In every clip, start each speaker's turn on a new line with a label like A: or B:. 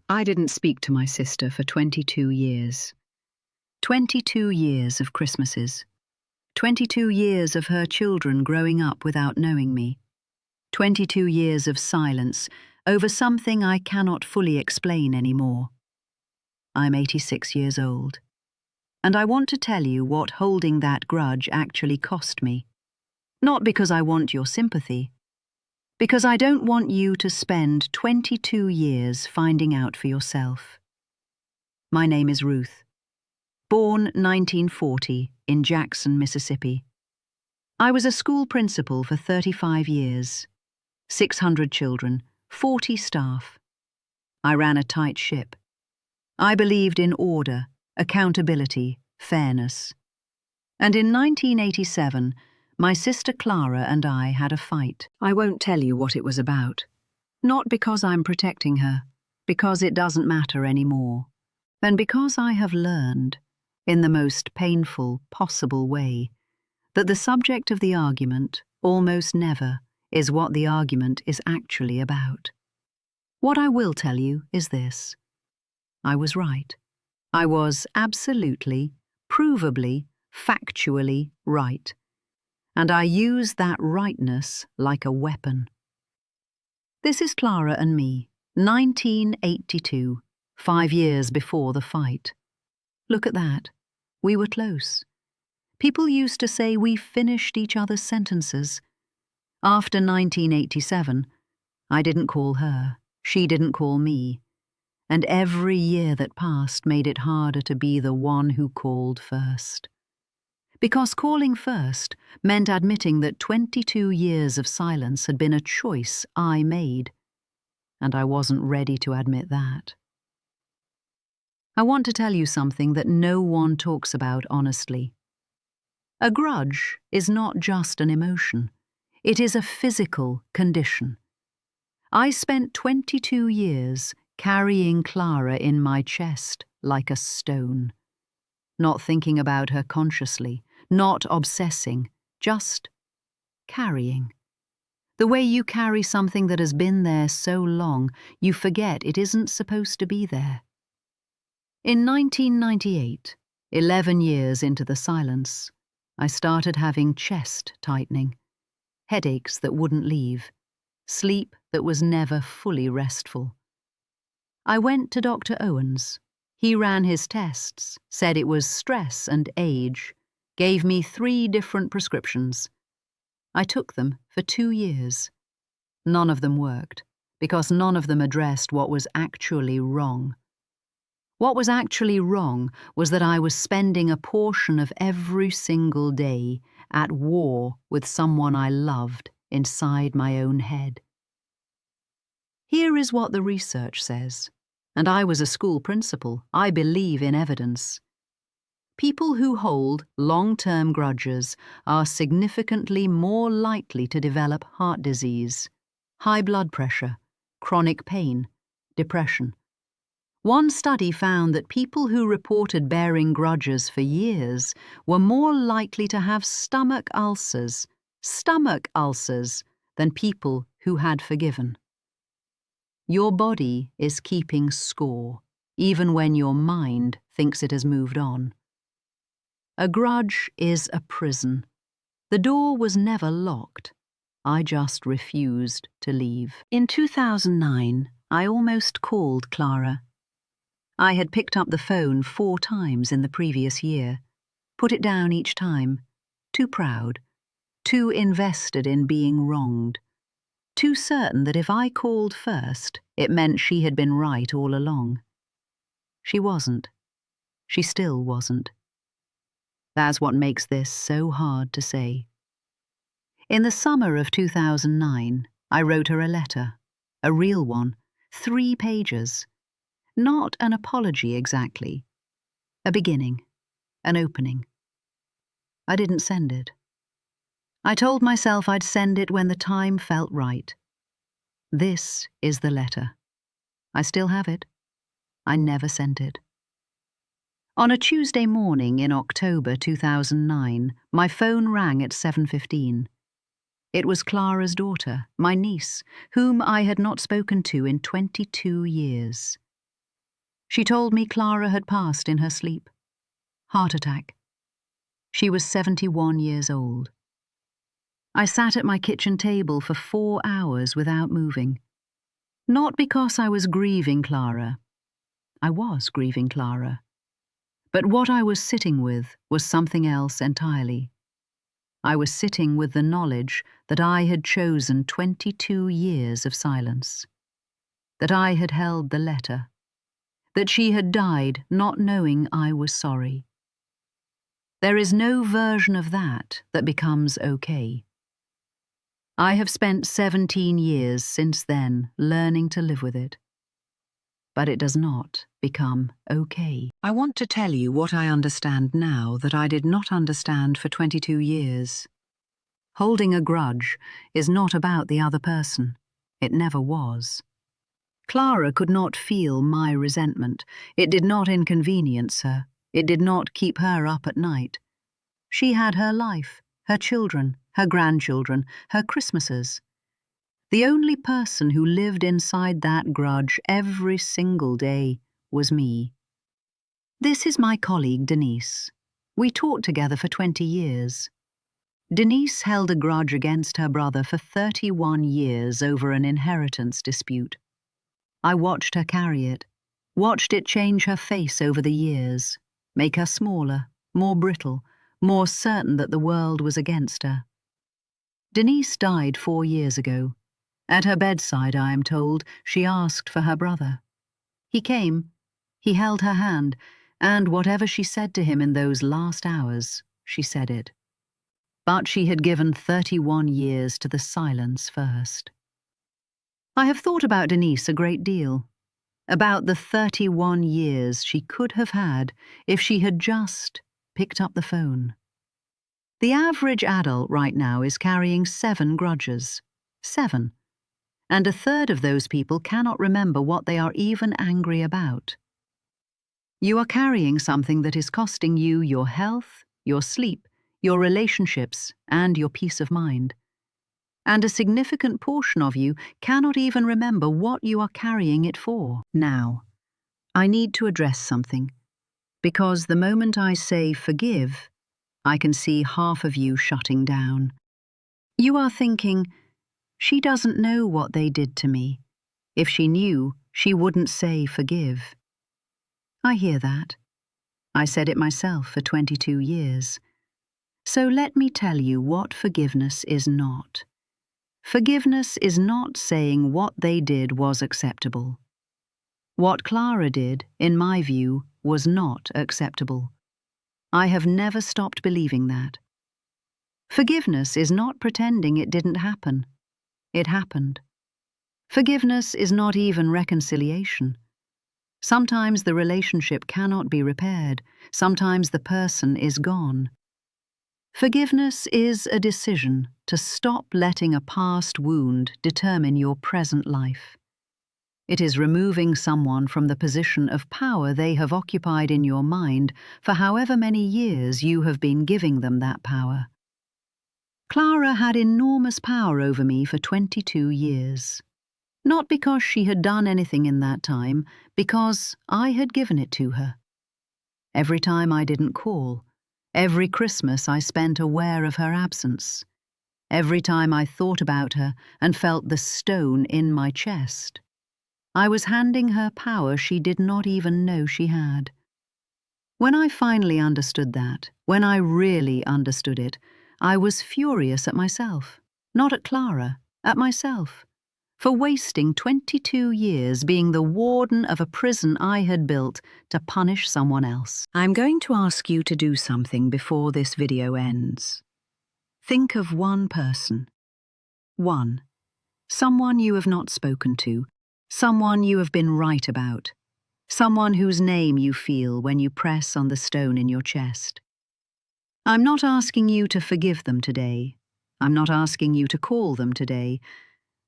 A: I didn't speak to my sister for 22 years. 22 years of Christmases. 22 years of her children growing up without knowing me. 22 years of silence over something I cannot fully explain anymore. I'm 86 years old. And I want to tell you what holding that grudge actually cost me. Not because I want your sympathy. Because I don't want you to spend 22 years finding out for yourself. My name is Ruth. Born 1940 in Jackson, Mississippi. I was a school principal for 35 years. 600 children, 40 staff. I ran a tight ship. I believed in order, accountability, fairness. And in 1987, my sister Clara and I had a fight. I won't tell you what it was about. Not because I'm protecting her, because it doesn't matter anymore. And because I have learned, in the most painful possible way, that the subject of the argument almost never is what the argument is actually about. What I will tell you is this. I was right. I was absolutely, provably, factually right. And I use that rightness like a weapon. This is Clara and me, 1982, 5 years before the fight. Look at that. We were close. People used to say we finished each other's sentences. After 1987, I didn't call her, she didn't call me, and every year that passed made it harder to be the one who called first. Because calling first meant admitting that 22 years of silence had been a choice I made, and I wasn't ready to admit that. I want to tell you something that no one talks about honestly. A grudge is not just an emotion. It is a physical condition. I spent 22 years carrying Clara in my chest like a stone, not thinking about her consciously, not obsessing, just carrying. The way you carry something that has been there so long, you forget it isn't supposed to be there. In 1998, 11 years into the silence, I started having chest tightening, headaches that wouldn't leave, sleep that was never fully restful. I went to Dr. Owens. He ran his tests, said it was stress and age, gave me 3 different prescriptions. I took them for 2 years. None of them worked, because none of them addressed what was actually wrong. What was actually wrong was that I was spending a portion of every single day at war with someone I loved inside my own head. Here is what the research says, and I was a school principal. I believe in evidence. People who hold long-term grudges are significantly more likely to develop heart disease, high blood pressure, chronic pain, depression. One study found that people who reported bearing grudges for years were more likely to have stomach ulcers than people who had forgiven. Your body is keeping score, even when your mind thinks it has moved on. A grudge is a prison. The door was never locked. I just refused to leave. In 2009, I almost called Clara. I had picked up the phone 4 times in the previous year, put it down each time, too proud, too invested in being wronged, too certain that if I called first, it meant she had been right all along. She wasn't. She still wasn't. That's what makes this so hard to say. In the summer of 2009, I wrote her a letter, a real one, 3 pages. Not an apology exactly. A beginning, an opening. I didn't send it. I told myself I'd send it when the time felt right. This is the letter. I still have it. I never sent it. On a Tuesday morning in October 2009, my phone rang at 7:15. It was Clara's daughter, my niece, whom I had not spoken to in 22 years. She told me Clara had passed in her sleep. Heart attack. She was 71 years old. I sat at my kitchen table for 4 hours without moving. Not because I was grieving Clara. I was grieving Clara. But what I was sitting with was something else entirely. I was sitting with the knowledge that I had chosen 22 years of silence. That I had held the letter. That she had died not knowing I was sorry. There is no version of that becomes okay. I have spent 17 years since then learning to live with it. But it does not become okay. I want to tell you what I understand now that I did not understand for 22 years. Holding a grudge is not about the other person. It never was. Clara could not feel my resentment. It did not inconvenience her. It did not keep her up at night. She had her life, her children, her grandchildren, her Christmases. The only person who lived inside that grudge every single day was me. This is my colleague Denise. We taught together for 20 years. Denise held a grudge against her brother for 31 years over an inheritance dispute. I watched her carry it, watched it change her face over the years, make her smaller, more brittle, more certain that the world was against her. Denise died 4 years ago. At her bedside, I am told, she asked for her brother. He came, he held her hand, and whatever she said to him in those last hours, she said it. But she had given 31 years to the silence first. I have thought about Denise a great deal, about the 31 years she could have had if she had just picked up the phone. The average adult right now is carrying 7 grudges. 7. And a third of those people cannot remember what they are even angry about. You are carrying something that is costing you your health, your sleep, your relationships, and your peace of mind. And a significant portion of you cannot even remember what you are carrying it for. Now, I need to address something, because the moment I say forgive, I can see half of you shutting down. You are thinking, she doesn't know what they did to me. If she knew, she wouldn't say forgive. I hear that. I said it myself for 22 years. So let me tell you what forgiveness is not. Forgiveness is not saying what they did was acceptable. What Clara did, in my view, was not acceptable. I have never stopped believing that. Forgiveness is not pretending it didn't happen. It happened. Forgiveness is not even reconciliation. Sometimes the relationship cannot be repaired. Sometimes the person is gone. Forgiveness is a decision to stop letting a past wound determine your present life. It is removing someone from the position of power they have occupied in your mind for however many years you have been giving them that power. Clara had enormous power over me for 22 years. Not because she had done anything in that time, because I had given it to her. Every time I didn't call, every Christmas I spent aware of her absence, every time I thought about her and felt the stone in my chest, I was handing her power she did not even know she had. When I finally understood that, when I really understood it, I was furious at myself, not at Clara, at myself, for wasting 22 years being the warden of a prison I had built to punish someone else. I'm going to ask you to do something before this video ends. Think of one person. 1. Someone you have not spoken to, someone you have been right about, someone whose name you feel when you press on the stone in your chest. I'm not asking you to forgive them today. I'm not asking you to call them today.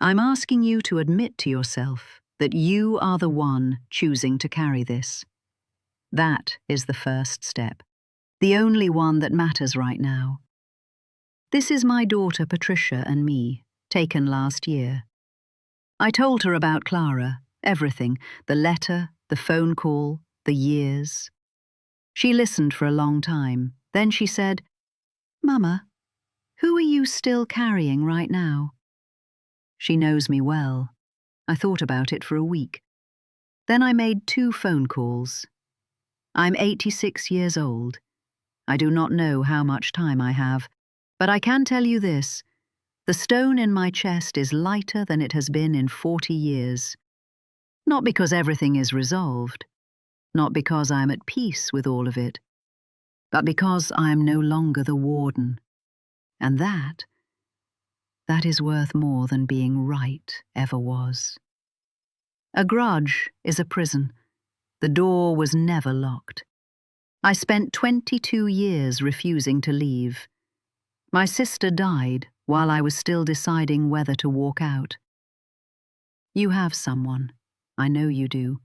A: I'm asking you to admit to yourself that you are the one choosing to carry this. That is the first step, the only one that matters right now. This is my daughter Patricia and me, taken last year. I told her about Clara, everything, the letter, the phone call, the years. She listened for a long time. Then she said, "Mama, who are you still carrying right now?" She knows me well. I thought about it for a week. Then I made 2 phone calls. I'm 86 years old. I do not know how much time I have, but I can tell you this. The stone in my chest is lighter than it has been in 40 years. Not because everything is resolved, not because I am at peace with all of it, but because I am no longer the warden. And that is worth more than being right ever was. A grudge is a prison. The door was never locked. I spent 22 years refusing to leave. My sister died while I was still deciding whether to walk out. You have someone. I know you do.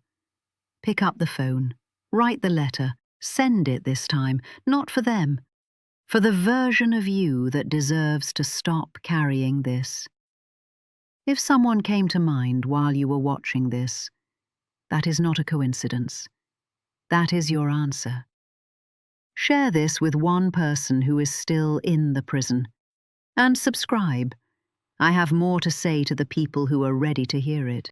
A: Pick up the phone, write the letter, send it this time, not for them, for the version of you that deserves to stop carrying this. If someone came to mind while you were watching this, that is not a coincidence. That is your answer. Share this with one person who is still in the prison. And subscribe. I have more to say to the people who are ready to hear it.